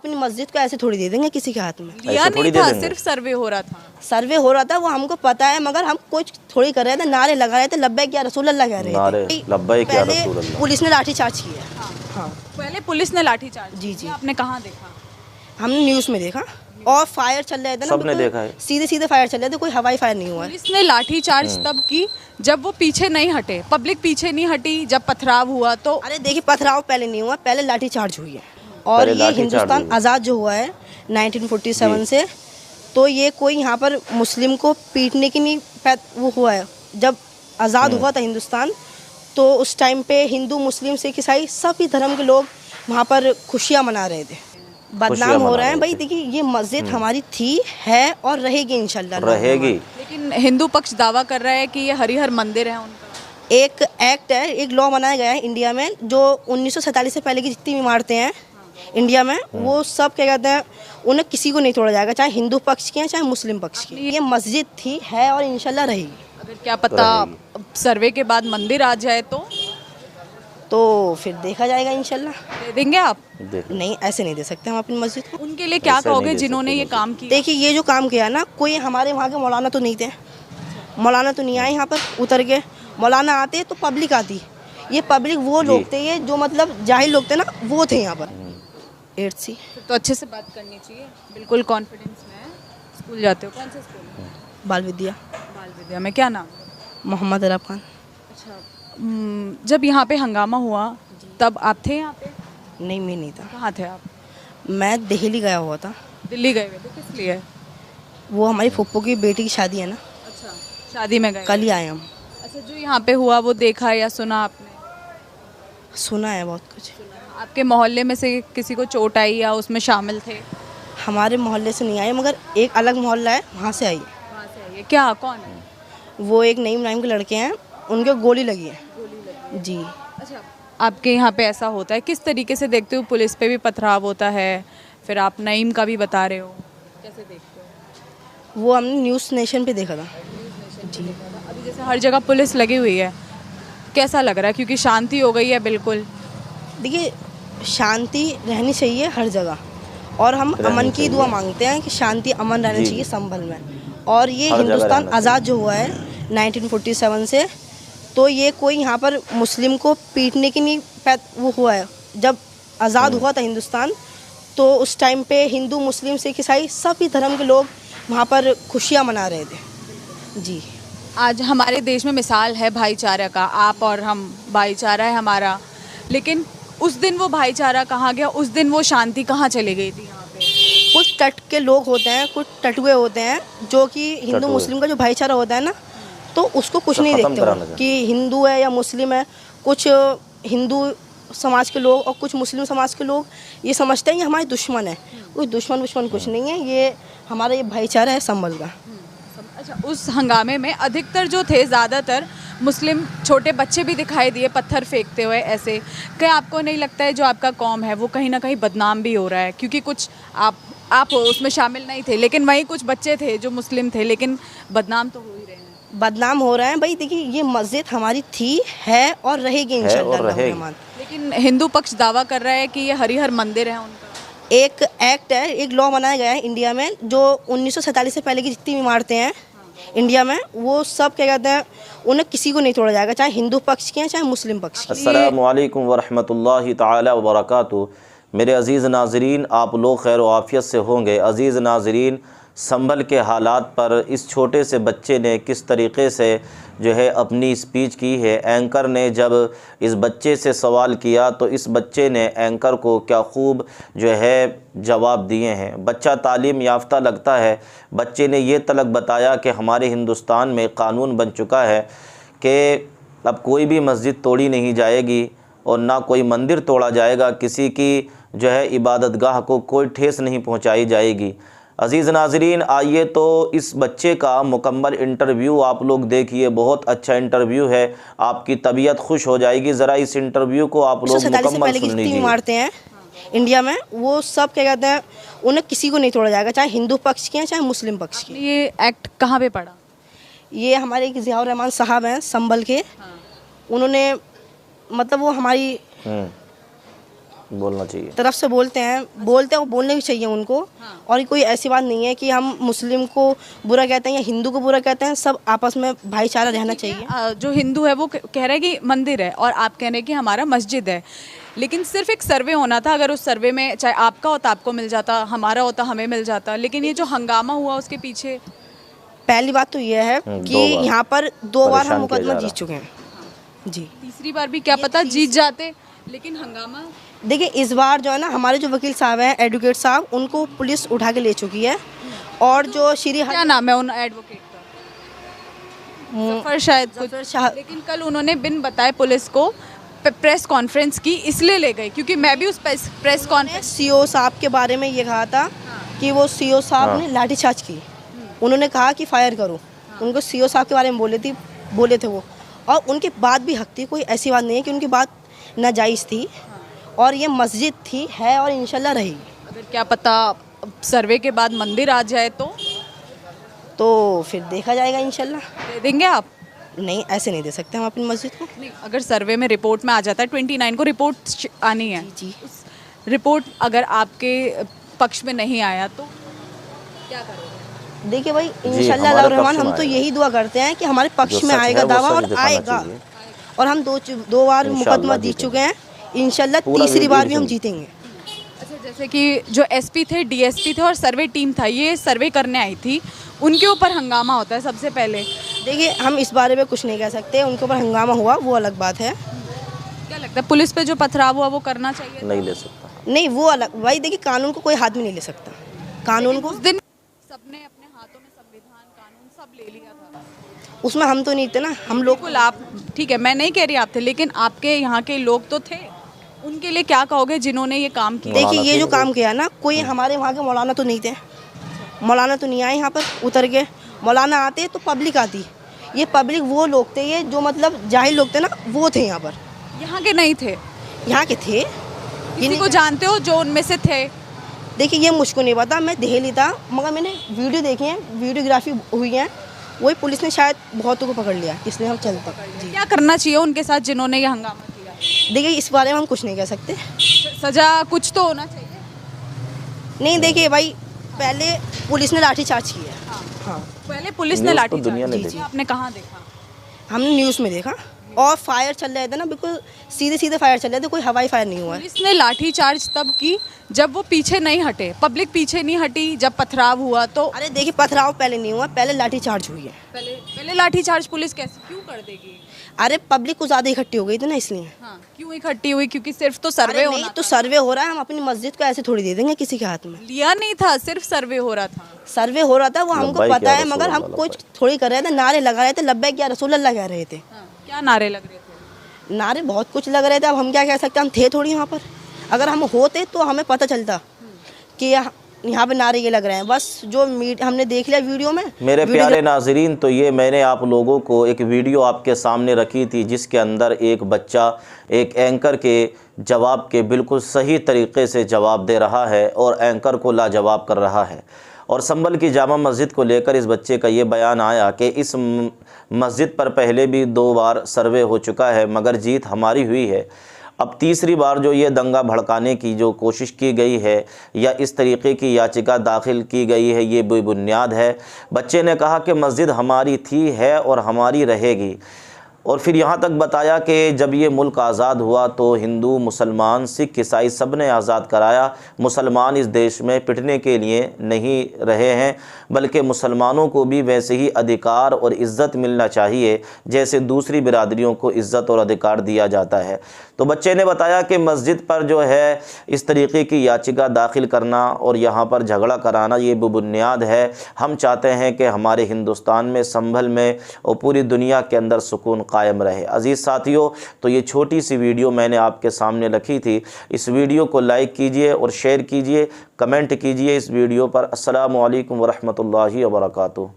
अपनी मस्जिद को ऐसे थोड़ी दे देंगे किसी के हाथ में। दिया नहीं था, सिर्फ सर्वे हो रहा था। सर्वे हो रहा था वो हमको पता है, मगर हम कुछ थोड़ी कर रहे थे, नारे लगा रहे थे, लब्बैक या रसूल अल्लाह कह रहे थे। लब्बैक या पहले रसूल अल्लाह। पुलिस ने लाठीचार्ज किया। हाँ, पहले पुलिस ने लाठीचार्ज। जी जी, आपने कहाँ देखा? हमने न्यूज़ में देखा, और फायर चल रहे थे ना, सबने देखा है। सीधे सीधे फायर चल रहे थे, कोई हवाई फायर नहीं हुआ है। पुलिस ने लाठीचार्ज तब की जब वो पीछे नहीं हटे, पब्लिक पीछे नहीं हटी, जब पथराव हुआ तो। अरे देखिए, पथराव पहले नहीं हुआ, पहले लाठीचार्ज हुई है। और ये हिंदुस्तान आज़ाद जो हुआ है 1947 से, तो ये कोई यहाँ पर मुस्लिम को पीटने की नहीं वो हुआ है। जब आज़ाद हुआ था हिंदुस्तान, तो उस टाइम पे हिंदू मुस्लिम सिख ईसाई सभी धर्म के लोग वहाँ पर खुशियाँ मना रहे थे। बदनाम हो रहे हैं भाई। देखिए, ये मस्जिद हमारी थी, है और रहेगी इंशाल्लाह, रहेगी। लेकिन हिंदू पक्ष दावा कर रहा है कि ये हरिहर मंदिर है उनका। एक एक्ट है, एक लॉ बनाया गया है इंडिया में, जो 1947 से पहले की जितनी भी इमारतें हैं इंडिया में, वो सब क्या कहते हैं, उन्हें किसी को नहीं तोड़ा जाएगा, चाहे हिंदू पक्ष की है चाहे मुस्लिम पक्ष की। ये मस्जिद थी, है और इंशाल्लाह रहेगी। अगर क्या पता सर्वे के बाद मंदिर आ जाए तो फिर देखा जाएगा इंशाल्लाह। दे देंगे आप? नहीं, ऐसे नहीं दे सकते हम अपनी मस्जिद को। उनके लिए क्या कहोगे जिन्होंने ये काम किया? देखिए, ये जो काम किया ना, कोई हमारे वहाँ के मौलाना तो नहीं थे, मौलाना तो नहीं आए यहाँ पर उतर के। मौलाना आते तो पब्लिक आती, ये पब्लिक वो लोग थे, ये जो मतलब जाहिल लोग थे ना, वो थे यहाँ पर। 8 सी तो अच्छे से बात करनी चाहिए, बिल्कुल कॉन्फिडेंस में। स्कूल जाते हो? कौन से स्कूल? बाल विद्या। बाल विद्या में क्या नाम? मोहम्मद अरब खान। अच्छा, जब यहाँ पे हंगामा हुआ तब आप थे यहाँ पे? नहीं, मैं नहीं था। कहाँ थे आप? मैं दिल्ली गया हुआ था। दिल्ली गए हुए थे? किस लिए? वो हमारी फुप्पो की बेटी की शादी है ना। अच्छा, शादी में गए? कल ही आए हम। अच्छा, जो यहाँ पे हुआ वो देखा या सुना आपने? सुना है बहुत कुछ। आपके मोहल्ले में से किसी को चोट आई या उसमें शामिल थे? हमारे मोहल्ले से नहीं आई, मगर एक अलग मोहल्ला है, वहाँ से आई। वहाँ से आई है? क्या, कौन है वो? एक नईम नाम के लड़के हैं, उनके गोली लगी है। जी। अच्छा, आपके यहाँ पे ऐसा होता है? किस तरीके से देखते हो? पुलिस पे भी पथराव होता है, फिर आप नईम का भी बता रहे हो, कैसे देखते हो? वो हमने न्यूज़ नेशन पे देखा था। जी। अभी जैसे हर जगह पुलिस लगी हुई है, कैसा लग रहा है? क्योंकि शांति हो गई है बिल्कुल। देखिए, शांति रहनी चाहिए हर जगह, और हम अमन की दुआ मांगते हैं कि शांति अमन रहनी चाहिए संभल में। और ये हिंदुस्तान आज़ाद जो हुआ है 1947 से, तो ये कोई यहाँ पर मुस्लिम को पीटने की नहीं वो हुआ है। जब आज़ाद हुआ था हिंदुस्तान, तो उस टाइम पे हिंदू मुस्लिम सिख ईसाई सभी धर्म के लोग वहाँ पर खुशियाँ मना रहे थे। जी। आज हमारे देश में मिसाल है भाईचारा का, आप और हम, भाईचारा है हमारा, लेकिन उस दिन वो भाईचारा कहाँ गया? उस दिन वो शांति कहाँ चली गई थी यहाँ पे? कुछ तट के लोग होते हैं, कुछ टटुए होते हैं, जो कि हिंदू मुस्लिम का जो भाईचारा होता है ना, तो उसको कुछ नहीं देखते हो कि हिंदू है या मुस्लिम है। कुछ हिंदू समाज के लोग और कुछ मुस्लिम समाज के लोग ये समझते हैं ये हमारे दुश्मन है। कोई दुश्मन कुछ नहीं है, ये हमारा ये भाईचारा है संभल का। अच्छा, उस हंगामे में अधिकतर जो थे, ज़्यादातर मुस्लिम छोटे बच्चे भी दिखाई दिए पत्थर फेंकते हुए ऐसे। क्या आपको नहीं लगता है जो आपका कौम है वो कहीं ना कहीं बदनाम भी हो रहा है? क्योंकि कुछ आप उसमें शामिल नहीं थे, लेकिन वहीं कुछ बच्चे थे जो मुस्लिम थे, लेकिन बदनाम तो हो ही रहे हैं। बदनाम हो रहे हैं भाई। देखिए, ये मस्जिद हमारी थी, है और रहेगी इंशाल्लाह। लेकिन हिंदू पक्ष दावा कर रहा है कि ये हरिहर मंदिर है उनका। एक एक्ट है, एक लॉ बनाया गया है इंडिया में, जो 1947 से पहले की जितनी भी इमारतें हैं इंडिया में, वो सब क्या कहते हैं, उन्हें किसी को नहीं तोड़ा जाएगा, चाहे हिंदू पक्ष की है चाहे मुस्लिम पक्ष की। अस्सलामु अलैकुम वरहमतुल्लाहि ताला वबरकातुहू। मेरे अज़ीज़ नाज़रीन, आप लोग खैर व आफ़ियत से होंगे। अज़ीज़ नाज़रीन, संभल के हालात पर इस छोटे से बच्चे ने किस तरीक़े से जो है अपनी स्पीच की है। एंकर ने जब इस बच्चे से सवाल किया तो इस बच्चे ने एंकर को क्या खूब जो है जवाब दिए हैं। बच्चा तालीम याफ्ता लगता है। बच्चे ने ये तलक बताया कि हमारे हिंदुस्तान में कानून बन चुका है कि अब कोई भी मस्जिद तोड़ी नहीं जाएगी और ना कोई मंदिर तोड़ा जाएगा, किसी की जो है इबादतगाह को कोई ठेस नहीं पहुँचाई जाएगी। अज़ीज़ नाज़रीन, आइए तो इस बच्चे का मुकम्मल इंटरव्यू आप लोग देखिए। बहुत अच्छा इंटरव्यू है, आपकी तबीयत खुश हो जाएगी। ज़रा इस इंटरव्यू को आप लोग मुकम्मल सुन लीजिए। इमारतें हैं इंडिया में, वो सब क्या कहते हैं, उन्हें किसी को नहीं तोड़ा जाएगा, चाहे हिंदू पक्ष की है चाहे मुस्लिम पक्ष की। ये एक्ट कहाँ पे पड़ा? ये हमारे एक ज़ियाउर रहमान साहब हैं संभल के, उन्होंने मतलब वो हमारी बोलना चाहिए। तरफ से बोलते हैं वो बोलने भी चाहिए उनको। और कोई ऐसी बात नहीं है कि हम मुस्लिम को बुरा कहते हैं या हिंदू को बुरा कहते हैं, सब आपस में भाईचारा रहना चाहिए। जो हिंदू है वो कह रहा है कि मंदिर है और आप कह रहे हैं कि हमारा मस्जिद है, लेकिन सिर्फ एक सर्वे होना था। अगर उस सर्वे में चाहे आपका होता आपको मिल जाता, हमारा होता हमें मिल जाता, लेकिन ये जो हंगामा हुआ उसके पीछे पहली बात तो ये है कि यहाँ पर 2 बार हम मुकदमा जीत चुके हैं जी। तीसरी बार भी क्या पता जीत जाते, लेकिन हंगामा। देखिए इस बार जो है ना, हमारे जो वकील साहब हैं, एडवोकेट साहब, उनको पुलिस उठा के ले चुकी है। और जो क्या नाम है उन एडवोकेट का? जफर शायद कुछ। लेकिन कल उन्होंने बिन बताए पुलिस को प्रेस कॉन्फ्रेंस की, इसलिए ले गए क्योंकि मैं भी उस प्रेस कॉन्फ्रेंस सीओ साहब के बारे में ये कहा था कि वो सीओ साहब ने लाठीचार्ज की। उन्होंने कहा कि फायर करो, उनको सीओ साहब के बारे में बोले थे वो। और उनकी बात भी हक थी, कोई ऐसी बात नहीं है कि उनकी बात नाजायज़ थी। और ये मस्जिद थी, है और इंशाल्लाह रहेगी। अगर क्या पता सर्वे के बाद मंदिर आ जाए तो फिर देखा जाएगा इंशाल्लाह। दे देंगे आप? नहीं, ऐसे नहीं दे सकते हम अपनी मस्जिद को। नहीं, अगर सर्वे में रिपोर्ट में आ जाता है 29 को रिपोर्ट आनी है जी। उस रिपोर्ट अगर आपके पक्ष में नहीं आया तो क्या करोगे? देखिए भाई, इंशाल्लाह रहमान हम तो यही दुआ करते हैं कि हमारे पक्ष में आएगा दावा, और आएगा। और हम 2 बार मुकदमा जीत चुके हैं, इंशाल्लाह तीसरी बार भी हम जीतेंगे। अच्छा, जैसे कि जो एसपी थे, डीएसपी थे और सर्वे टीम था, ये सर्वे करने आई थी, उनके ऊपर हंगामा होता है सबसे पहले। देखिए हम इस बारे में कुछ नहीं कह सकते, उनके ऊपर हंगामा हुआ वो अलग बात है। क्या लगता है पुलिस पे जो पथराव हुआ वो करना चाहिए? नहीं ले सकता। नहीं, वो अलग भाई। देखिए कानून को कोई हाथ में नहीं ले सकता। कानून को उस दिन सबने अपने हाथों में संविधान कानून सब ले लिया था, उसमें हम तो नहीं थे ना, हम लोग। बिल्कुल आप ठीक है, मैं नहीं कह रही आप थे, लेकिन आपके यहाँ के लोग तो थे। उनके लिए क्या कहोगे जिन्होंने ये काम किया? देखिए ये जो काम किया ना, कोई हमारे वहाँ के मौलाना तो नहीं थे। मौलाना तो नहीं आए यहाँ पर उतर के। मौलाना आते तो पब्लिक आती। ये पब्लिक वो लोग थे, ये जो मतलब जाहिल लोग थे ना, वो थे यहाँ पर। यहाँ के नहीं थे? यहाँ के थे। किसी को जानते हो जो उनमें से थे? देखिए ये मुझको नहीं पता, मैं दिल्ली था, मगर मैंने वीडियो देखी है, वीडियोग्राफी हुई है, वही पुलिस ने शायद बहुतों को पकड़ लिया, इसलिए हम चलते जी। क्या करना चाहिए उनके साथ जिन्होंने ये हंगामा किया? देखिए इस बारे में हम कुछ नहीं कह सकते। सजा कुछ तो होना चाहिए। नहीं देखिए भाई, पहले पुलिस ने लाठीचार्ज किया। हाँ, पहले पुलिस ने लाठी दुनिया ने चार्ज। आपने कहाँ देखा? हमने न्यूज़ में देखा। और फायर चल रहे थे ना, बिल्कुल सीधे फायर चल रहे थे, कोई हवाई फायर नहीं हुआ है। पुलिस ने लाठी चार्ज तब की जब वो पीछे नहीं हटे, पब्लिक पीछे नहीं हटी, जब पथराव हुआ तो। अरे देखिए पथराव पहले नहीं हुआ, पहले लाठीचार्ज हुई है। पहले लाठी चार्ज पुलिस कैसे क्यों कर देगी? अरे पब्लिक को ज़्यादा इकट्ठी हो गई थी ना, इसलिए। हाँ, क्यों इकट्ठी हुई? क्योंकि सिर्फ तो सर्वे अरे होना नहीं, था। तो सर्वे हो रहा है, हम अपनी मस्जिद को ऐसे थोड़ी दे देंगे किसी के हाथ में। लिया नहीं था, सिर्फ सर्वे हो रहा था। सर्वे हो रहा था वो हमको पता है, मगर हम कुछ थोड़ी कर रहे थे, नारे लगा रहे थे, लब्बैक या रसूल अल्लाह कह रहे थे। क्या नारे लग रहे थे? नारे बहुत कुछ लग रहे थे। अब हम क्या कह सकते हैं, हम थे थोड़ी यहाँ पर। अगर हम होते तो हमें पता चलता कि यहाँ पे नारे ये लग रहे हैं। बस जो हमने देख लिया वीडियो में। मेरे प्यारे नाजरीन, तो ये मैंने आप लोगों को एक वीडियो आपके सामने रखी थी, जिसके अंदर एक बच्चा एक एंकर के जवाब के बिल्कुल सही तरीके से जवाब दे रहा है और एंकर को लाजवाब कर रहा है। और संभल की जामा मस्जिद को लेकर इस बच्चे का ये बयान आया कि इस मस्जिद पर पहले भी 2 बार सर्वे हो चुका है, मगर जीत हमारी हुई है। अब तीसरी बार जो ये दंगा भड़काने की जो कोशिश की गई है या इस तरीके की याचिका दाखिल की गई है, ये बेबुनियाद है। बच्चे ने कहा कि मस्जिद हमारी थी, है और हमारी रहेगी। और फिर यहाँ तक बताया कि जब ये मुल्क आज़ाद हुआ तो हिंदू, मुसलमान, सिख, ईसाई सब ने आज़ाद कराया। मुसलमान इस देश में पिटने के लिए नहीं रहे हैं, बल्कि मुसलमानों को भी वैसे ही अधिकार और इज़्ज़त मिलना चाहिए जैसे दूसरी बिरादरियों को इज़्ज़त और अधिकार दिया जाता है। तो बच्चे ने बताया कि मस्जिद पर जो है इस तरीके की याचिका दाखिल करना और यहाँ पर झगड़ा कराना ये बेबुनियाद है। हम चाहते हैं कि हमारे हिंदुस्तान में, संभल में और पूरी दुनिया के अंदर सुकून कायम रहे। अज़ीज़ साथियों, तो ये छोटी सी वीडियो मैंने आपके सामने रखी थी। इस वीडियो को लाइक कीजिए और शेयर कीजिए, कमेंट कीजिए इस वीडियो पर। अस्सलामु अलैकुम वरहमतुल्लाहि वबरकातुहू।